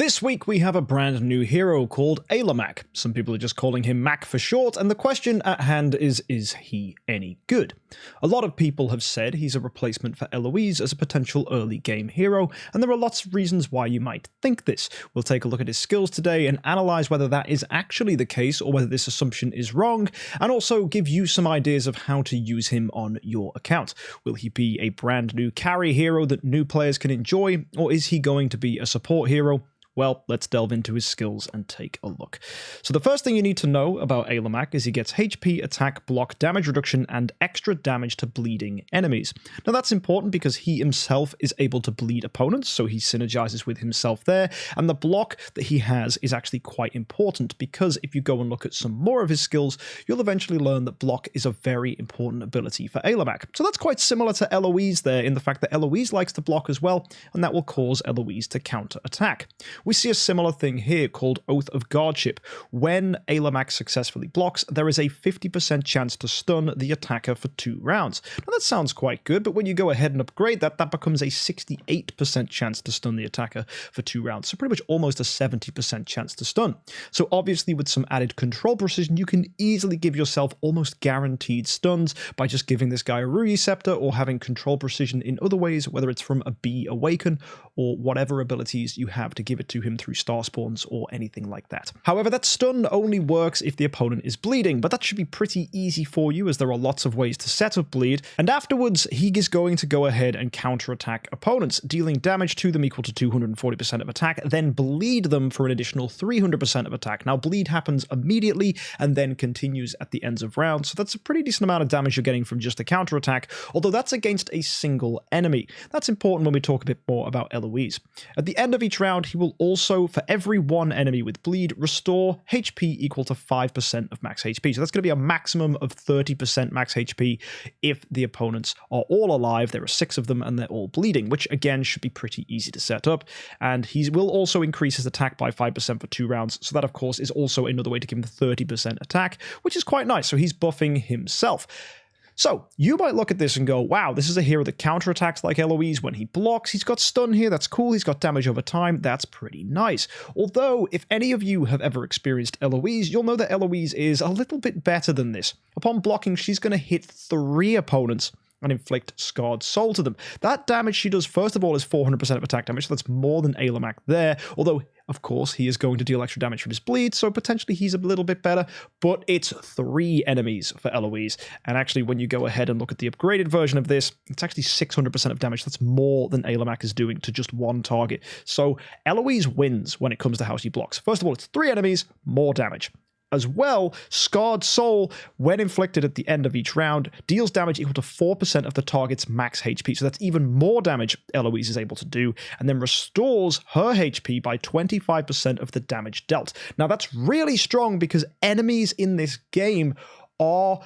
This week we have a brand new hero called Aylamak. Some people are just calling him Mac for short, and the question at hand is he any good? A lot of people have said he's a replacement for Eloise as a potential early game hero, and there are lots of reasons why you might think this. We'll take a look at his skills today and analyze whether that is actually the case or whether this assumption is wrong, and also give you some ideas of how to use him on your account. Will he be a brand new carry hero that new players can enjoy, or is he going to be a support hero? Well, let's delve into his skills and take a look. So the first thing you need to know about Aylamak is he gets HP, attack, block, damage reduction, and extra damage to bleeding enemies. Now that's important because he himself is able to bleed opponents, so he synergizes with himself there, and the block that he has is actually quite important because if you go and look at some more of his skills, you'll eventually learn that block is a very important ability for Aylamak. So that's quite similar to Eloise there in the fact that Eloise likes to block as well, and that will cause Eloise to counter-attack. We see a similar thing here called Oath of Guardship. When Aylamak successfully blocks, there is a 50% chance to stun the attacker for 2 rounds. Now that sounds quite good, but when you go ahead and upgrade that, that becomes a 68% chance to stun the attacker for 2 rounds. So pretty much almost a 70% chance to stun. So obviously with some added control precision, you can easily give yourself almost guaranteed stuns by just giving this guy a Rui Scepter or having control precision in other ways, whether it's from a Bee Awaken or whatever abilities you have to give it to him through star spawns or anything like that. However, that stun only works if the opponent is bleeding, but that should be pretty easy for you as there are lots of ways to set up bleed, and afterwards he is going to go ahead and counterattack opponents, dealing damage to them equal to 240% of attack, then bleed them for an additional 300% of attack. Now bleed happens immediately and then continues at the ends of rounds, so that's a pretty decent amount of damage you're getting from just a counterattack, although that's against a single enemy. That's important when we talk a bit more about Eloise. At the end of each round, he will also, for every one enemy with bleed, restore HP equal to 5% of max HP. So that's going to be a maximum of 30% max HP if the opponents are all alive. There are 6 of them and they're all bleeding, which again should be pretty easy to set up. And he will also increase his attack by 5% for 2 rounds. So that of course is also another way to give him 30% attack, which is quite nice. So he's buffing himself. So you might look at this and go, wow, this is a hero that counterattacks like Eloise. When he blocks, he's got stun here, that's cool, he's got damage over time, that's pretty nice. Although, if any of you have ever experienced Eloise, you'll know that Eloise is a little bit better than this. Upon blocking, she's going to hit 3 opponents and inflict Scarred Soul to them. That damage she does, first of all, is 400% of attack damage, so that's more than Aylamak there, although of course, he is going to deal extra damage from his bleed, so potentially he's a little bit better, but it's 3 enemies for Eloise. And actually, when you go ahead and look at the upgraded version of this, it's actually 600% of damage. That's more than Aylamak is doing to just 1 target. So Eloise wins when it comes to how she blocks. First of all, it's 3 enemies, more damage. As well, Scarred Soul, when inflicted at the end of each round, deals damage equal to 4% of the target's max HP. So that's even more damage Eloise is able to do, and then restores her HP by 25% of the damage dealt. Now that's really strong because enemies in this game are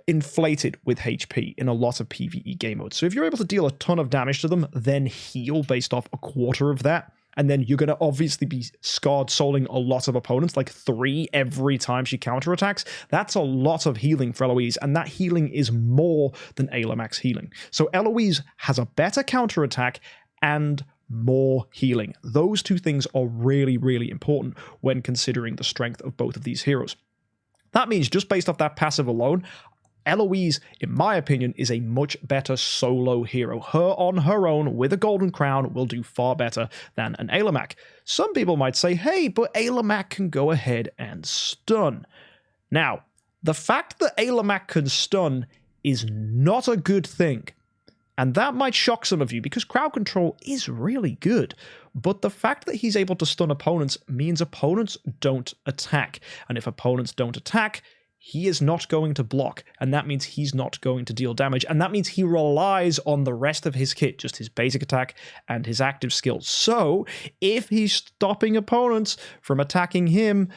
inflated with HP in a lot of PvE game modes. So if you're able to deal a ton of damage to them, then heal based off a quarter of that, and then you're going to obviously be Scarred Souling a lot of opponents, like 3 every time she counterattacks. That's a lot of healing for Eloise, and that healing is more than Aylamak's healing. So Eloise has a better counterattack and more healing. Those 2 things are really, really important when considering the strength of both of these heroes. That means just based off that passive alone, Eloise, in my opinion, is a much better solo hero. Her on her own with a golden crown will do far better than an Aylamak. Some people might say, hey, but Aylamak can go ahead and stun. Now, the fact that Aylamak can stun is not a good thing. And that might shock some of you because crowd control is really good. But the fact that he's able to stun opponents means opponents don't attack. And if opponents don't attack, he is not going to block, and that means he's not going to deal damage, and that means he relies on the rest of his kit, just his basic attack and his active skills. So, if he's stopping opponents from attacking him,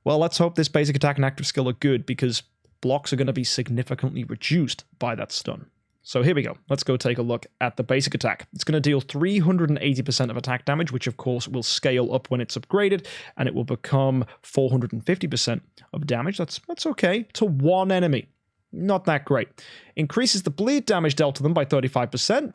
well, let's hope this basic attack and active skill are good, because blocks are going to be significantly reduced by that stun. So here we go. Let's go take a look at the basic attack. It's going to deal 380% of attack damage, which of course will scale up when it's upgraded, and it will become 450% of damage. That's okay. To 1 enemy. Not that great. Increases the bleed damage dealt to them by 35%.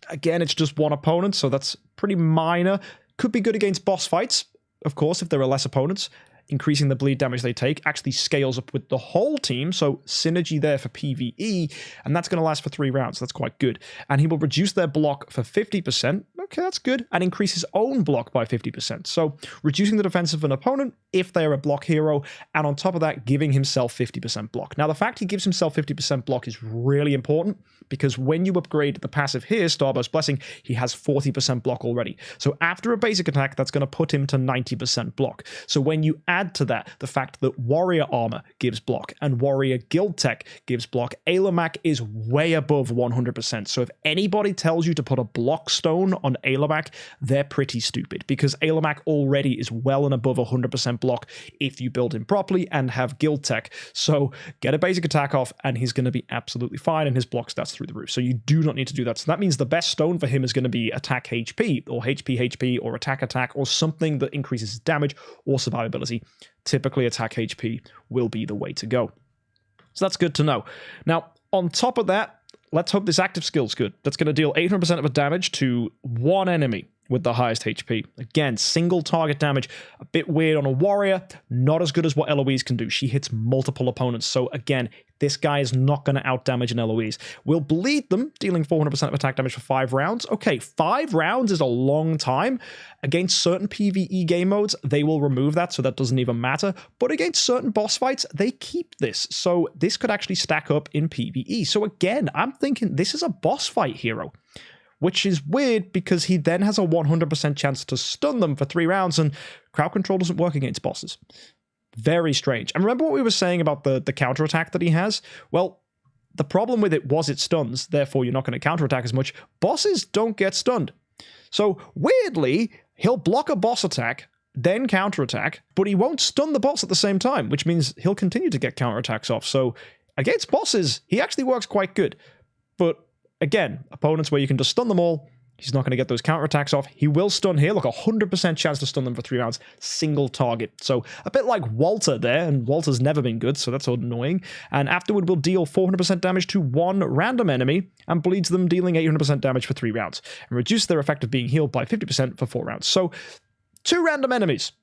Again, it's just 1 opponent, so that's pretty minor. Could be good against boss fights, of course, if there are less opponents. Increasing the bleed damage they take actually scales up with the whole team, so synergy there for PvE, and that's going to last for 3 rounds. That's quite good. And he will reduce their block for 50%. Okay, that's good. And increase his own block by 50%. So reducing the defense of an opponent if they're a block hero, and on top of that, giving himself 50% block. Now, the fact he gives himself 50% block is really important, because when you upgrade the passive here, Starburst Blessing, he has 40% block already. So after a basic attack, that's going to put him to 90% block. So when you add to that the fact that Warrior Armor gives block and Warrior Guild Tech gives block, Aylamak is way above 100%. So if anybody tells you to put a block stone on Aylamak, they're pretty stupid, because Aylamak already is well and above 100% block if you build him properly and have Guild Tech. So get a basic attack off and he's going to be absolutely fine, and his block stats through the roof. So you do not need to do that. So that means the best stone for him is going to be attack HP or HP or attack or something that increases his damage or survivability. Typically attack HP will be the way to go. So that's good to know. Now, on top of that, let's hope this active skill's good. That's going to deal 800% of damage to one enemy with the highest HP. Again, single target damage, a bit weird on a warrior, not as good as what Eloise can do. She hits multiple opponents, so again, this guy is not going to outdamage an Eloise. We'll bleed them, dealing 400% of attack damage for 5 rounds. Okay, 5 rounds is a long time. Against certain PvE game modes, they will remove that, so that doesn't even matter. But against certain boss fights, they keep this. So this could actually stack up in PvE. So again, I'm thinking this is a boss fight hero, which is weird because he then has a 100% chance to stun them for 3 rounds, and crowd control doesn't work against bosses. Very strange. And remember what we were saying about the counterattack that he has? Well, the problem with it was it stuns, therefore you're not going to counterattack as much. Bosses don't get stunned. So weirdly, he'll block a boss attack, then counterattack, but he won't stun the boss at the same time, which means he'll continue to get counterattacks off. So against bosses, he actually works quite good. But again, opponents where you can just stun them all, he's not going to get those counterattacks off. He will stun here. Look, 100% chance to stun them for 3 rounds. Single target. So a bit like Walter there, and Walter's never been good, so that's annoying. And afterward, will deal 400% damage to one random enemy and bleeds them, dealing 800% damage for 3 rounds. And reduce their effect of being healed by 50% for 4 rounds. So 2 random enemies.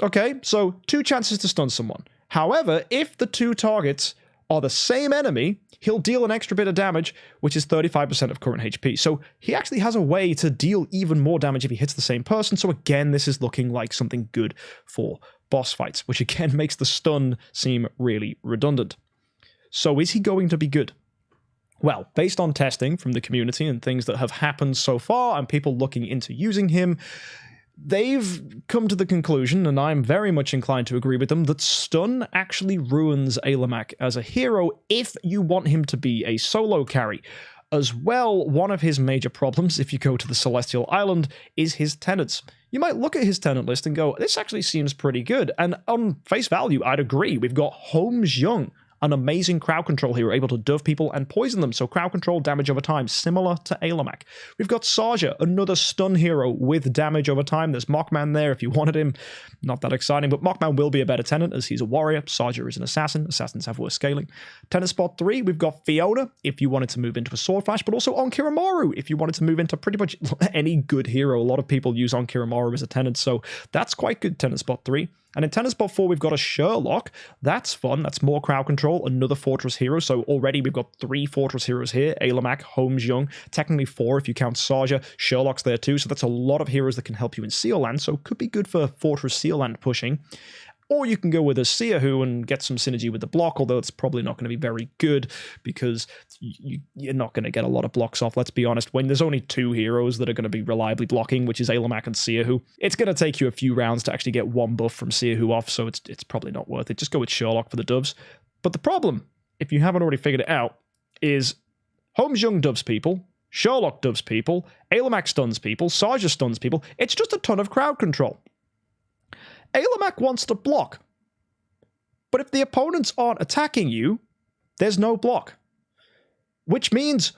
Okay, so 2 chances to stun someone. However, if the 2 targets are the same enemy, he'll deal an extra bit of damage, which is 35% of current HP. So he actually has a way to deal even more damage if he hits the same person. So again, this is looking like something good for boss fights, which again makes the stun seem really redundant. So is he going to be good? Well, based on testing from the community and things that have happened so far and people looking into using him, they've come to the conclusion, and I'm very much inclined to agree with them, that stun actually ruins Aylamak as a hero if you want him to be a solo carry. As well, one of his major problems, if you go to the Celestial Island, is his tenants. You might look at his tenant list and go, this actually seems pretty good. And on face value, I'd agree. We've got MKxJUMP, an amazing crowd control hero, able to dove people and poison them, so crowd control damage over time, similar to Aylamak. We've got Saja, another stun hero with damage over time. There's Mockman there if you wanted him. Not that exciting, but Mockman will be a better tenant as he's a warrior. Saja is an assassin. Assassins have worse scaling. Tenant spot 3, we've got Fiona if you wanted to move into a sword flash, but also Onkiramaru if you wanted to move into pretty much any good hero. A lot of people use Onkiramaru as a tenant, so that's quite good, tenant spot 3. And in tenant spot 4, we've got a Sherlock. That's fun. That's more crowd control. Another Fortress hero. So already we've got 3 Fortress heroes here. Aylamak, MKxJUMP. Technically 4 if you count Saja. Sherlock's there too. So that's a lot of heroes that can help you in Seal Land. So could be good for Fortress Seal Land pushing. Or you can go with a Seerhu and get some synergy with the block, although it's probably not going to be very good because you're not going to get a lot of blocks off, let's be honest. When there's only 2 heroes that are going to be reliably blocking, which is Aylamak and Seerhu, it's going to take you a few rounds to actually get 1 buff from Seerhu off, so it's probably not worth it. Just go with Sherlock for the doves. But the problem, if you haven't already figured it out, is MKxJUMP doves people, Sherlock doves people, Aylamak stuns people, Saja stuns people. It's just a ton of crowd control. Aylamak wants to block, but if the opponents aren't attacking you, there's no block. Which means,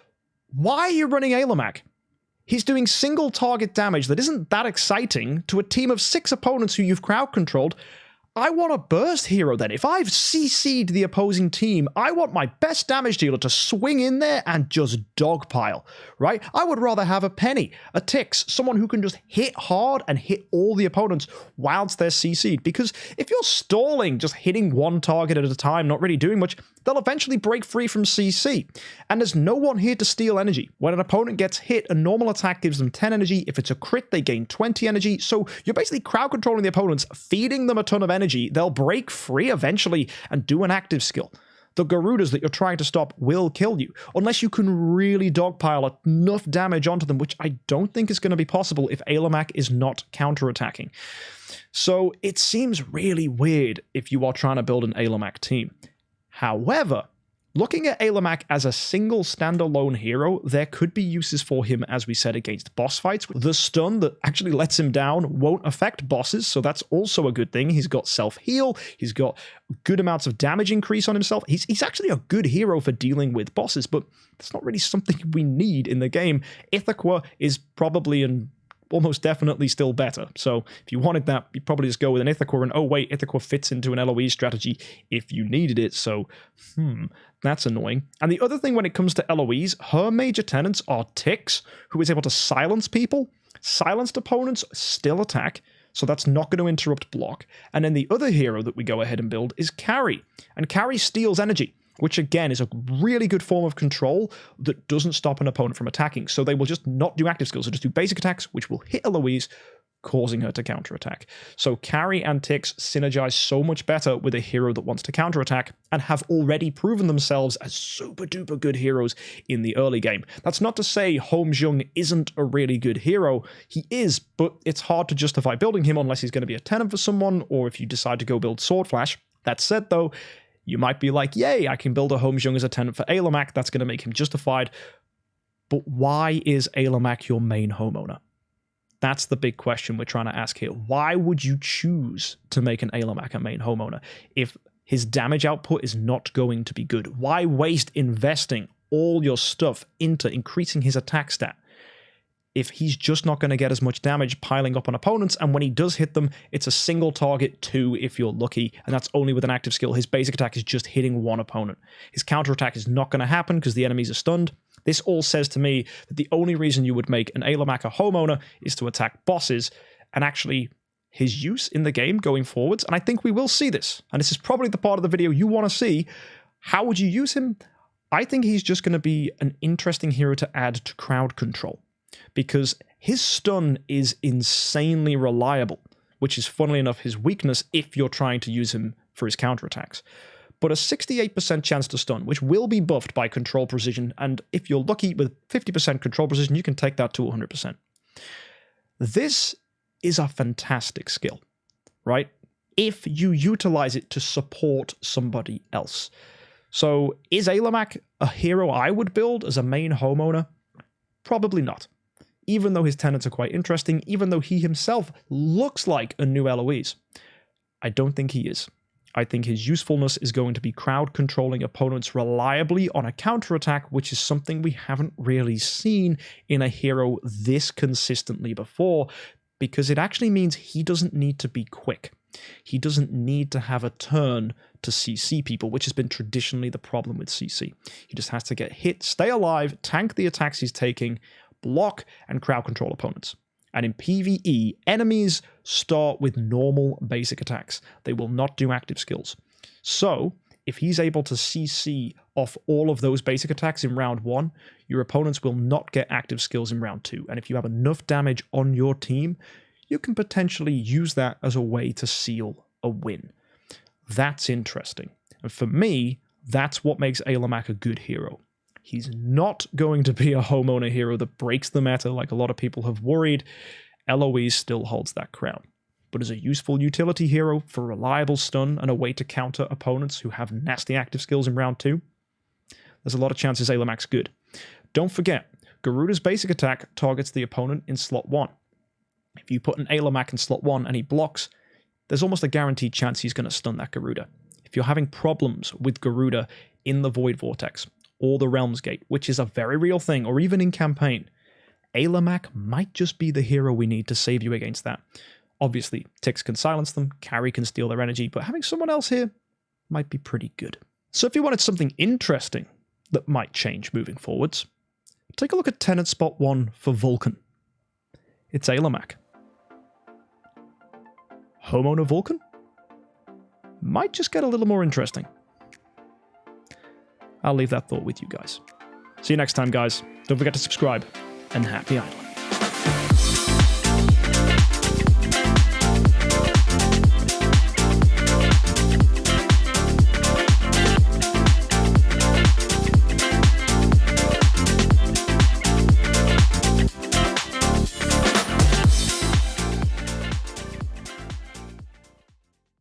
why are you running Aylamak? He's doing single target damage that isn't that exciting to a team of 6 opponents who you've crowd controlled. I want a burst hero then. If I've CC'd the opposing team, I want my best damage dealer to swing in there and just dogpile, right? I would rather have a Penny, a Tix, someone who can just hit hard and hit all the opponents whilst they're CC'd. Because if you're stalling, just hitting one target at a time, not really doing much, they'll eventually break free from CC. And there's no one here to steal energy. When an opponent gets hit, a normal attack gives them 10 energy. If it's a crit, they gain 20 energy. So you're basically crowd controlling the opponents, feeding them a ton of energy. They'll break free eventually and do an active skill. The Garudas that you're trying to stop will kill you, unless you can really dogpile enough damage onto them, which I don't think is going to be possible if Aylamak is not counterattacking. So it seems really weird if you are trying to build an Aylamak team. However, looking at Aylamak as a single standalone hero, there could be uses for him, as we said, against boss fights. The stun that actually lets him down won't affect bosses, so that's also a good thing. He's got self-heal, he's got good amounts of damage increase on himself. He's actually a good hero for dealing with bosses, but that's not really something we need in the game. Ithaca is probably almost definitely still better. So if you wanted that, you'd probably just go with an Ithaca, and oh wait, Ithaca fits into an Eloise strategy if you needed it, so that's annoying. And the other thing when it comes to Eloise, her major tenets are Tix, who is able to silence people. Silenced opponents still attack, so that's not going to interrupt block. And then the other hero that we go ahead and build is Carry, and Carry steals energy, which again is a really good form of control that doesn't stop an opponent from attacking. So they will just not do active skills, so just do basic attacks, which will hit Eloise, causing her to counterattack. So Carry and Tix synergize so much better with a hero that wants to counterattack and have already proven themselves as super duper good heroes in the early game. That's not to say MKxJUMP isn't a really good hero. He is, but it's hard to justify building him unless he's going to be a tenant for someone, or if you decide to go build Sword Flash. That said though, you might be like, yay, I can build a MKxJUMP as a tenant for Aylamak, that's going to make him justified. But why is Aylamak your main homeowner? That's the big question we're trying to ask here. Why would you choose to make an Aylamak a main homeowner if his damage output is not going to be good? Why waste investing all your stuff into increasing his attack stat if he's just not going to get as much damage piling up on opponents, and when he does hit them, it's a single target, 2 if you're lucky, and that's only with an active skill. His basic attack is just hitting one opponent. His counterattack is not going to happen because the enemies are stunned. This all says to me that the only reason you would make an Aylamak a homeowner is to attack bosses, and actually his use in the game going forwards, and I think we will see this, and this is probably the part of the video you want to see. How would you use him? I think he's just going to be an interesting hero to add to crowd control, because his stun is insanely reliable, which is funnily enough his weakness if you're trying to use him for his counterattacks. But a 68% chance to stun, which will be buffed by control precision, and if you're lucky with 50% control precision, you can take that to 100%. This is a fantastic skill, right? If you utilize it to support somebody else. So is Aylamak a hero I would build as a main homeowner? Probably not. Even though his tenets are quite interesting, even though he himself looks like a new Eloise. I don't think he is. I think his usefulness is going to be crowd controlling opponents reliably on a counterattack, which is something we haven't really seen in a hero this consistently before, because it actually means he doesn't need to be quick. He doesn't need to have a turn to CC people, which has been traditionally the problem with CC. He just has to get hit, stay alive, tank the attacks he's taking, block, and crowd control opponents. And in PvE, enemies start with normal basic attacks. They will not do active skills. So, if he's able to CC off all of those basic attacks in round 1, your opponents will not get active skills in round 2. And if you have enough damage on your team, you can potentially use that as a way to seal a win. That's interesting. And for me, that's what makes Aylamak a good hero. He's not going to be a homeowner hero that breaks the meta like a lot of people have worried. Eloise still holds that crown. But as a useful utility hero for reliable stun and a way to counter opponents who have nasty active skills in round 2, there's a lot of chances Aylamak's good. Don't forget, Garuda's basic attack targets the opponent in slot 1. If you put an Aylamak in slot 1 and he blocks, there's almost a guaranteed chance he's going to stun that Garuda. If you're having problems with Garuda in the Void Vortex, or the Realms Gate, which is a very real thing, or even in campaign, Aylamak might just be the hero we need to save you against that. Obviously, ticks can silence them, carry can steal their energy, but having someone else here might be pretty good. So if you wanted something interesting that might change moving forwards, take a look at Tenant Spot 1 for Vulcan. It's Aylamak. Homeowner Vulcan? Might just get a little more interesting. I'll leave that thought with you guys. See you next time, guys. Don't forget to subscribe, and happy idling.